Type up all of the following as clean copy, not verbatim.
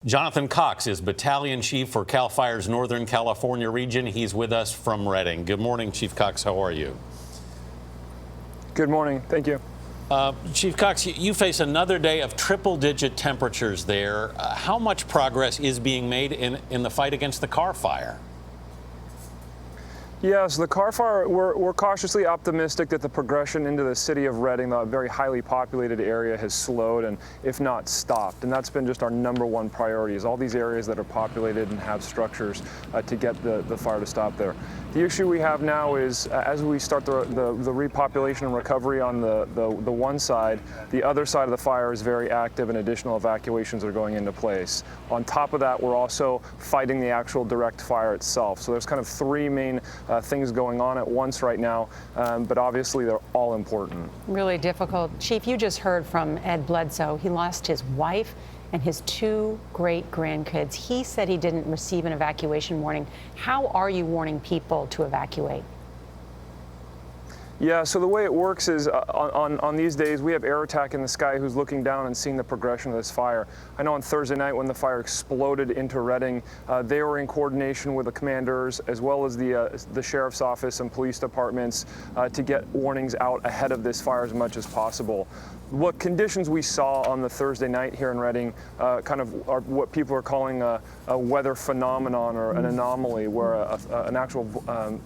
Jonathan Cox is battalion chief for CAL FIRE's Northern California region. He's with us from Redding. Good morning, Chief Cox. How are you? Good morning. Thank you. Chief Cox, you face another day of triple-digit temperatures there. How much progress is being made in the fight against the Carr Fire? Yes, the Carr Fire, we're cautiously optimistic that the progression into the city of Redding, the very highly populated area, has slowed and, if not, stopped. And that's been just our #1 priority, is all these areas that are populated and have structures to get the fire to stop there. The issue we have now is, as we start the repopulation and recovery on the one side, the other side of the fire is very active and additional evacuations are going into place. On top of that, we're also fighting the actual direct fire itself. So there's kind of three main things going on at once right now, but obviously they're all important. Really difficult. Chief, you just heard from Ed Bledsoe. He lost his wife and his 2 great grandkids. He said he didn't receive an evacuation warning. How are you warning people to evacuate? Yeah, so the way it works is on these days, we have air attack in the sky who's looking down and seeing the progression of this fire. I know on Thursday night when the fire exploded into Redding, they were in coordination with the commanders as well as the sheriff's office and police departments to get warnings out ahead of this fire as much as possible. What conditions we saw on the Thursday night here in Redding kind of are what people are calling a weather phenomenon or an anomaly, where an actual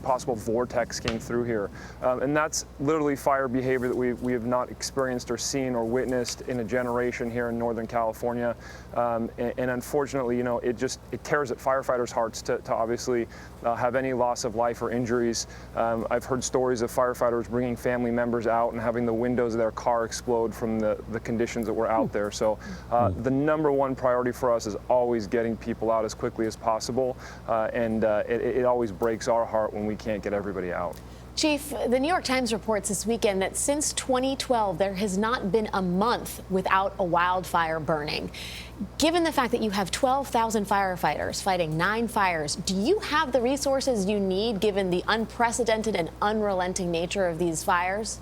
possible vortex came through here. And that's literally fire behavior that we have not experienced or seen or witnessed in a generation here in Northern California. And unfortunately, you know, it tears at firefighters' hearts to obviously have any loss of life or injuries. I've heard stories of firefighters bringing family members out and having the windows of their car explode from the conditions that were out there. So the #1 priority for us is always getting people out as quickly as possible, and it always breaks our heart when we can't get everybody out. Chief, the New York Times reports this weekend that since 2012, there has not been a month without a wildfire burning. Given the fact that you have 12,000 firefighters fighting 9 fires, do you have the resources you need given the unprecedented and unrelenting nature of these fires?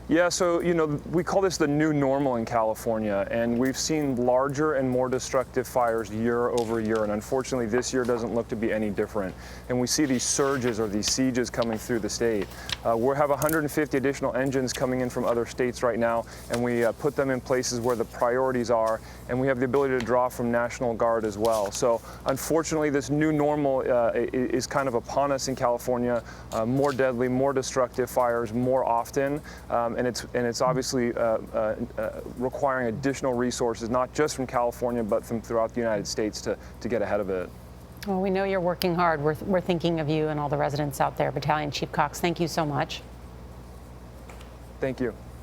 Yeah, so, you know, we call this the new normal in California, and we've seen larger and more destructive fires year over year, and unfortunately this year doesn't look to be any different. And we see these surges or these sieges coming through the state. We have 150 additional engines coming in from other states right now, and we put them in places where the priorities are, and we have the ability to draw from National Guard as well. So unfortunately this new normal is kind of upon us in California. More deadly, more destructive fires more often. And it's obviously requiring additional resources, not just from California, but from throughout the United States to get ahead of it. Well, we know you're working hard. We're thinking of you and all the residents out there. Battalion Chief Cox, thank you so much. Thank you.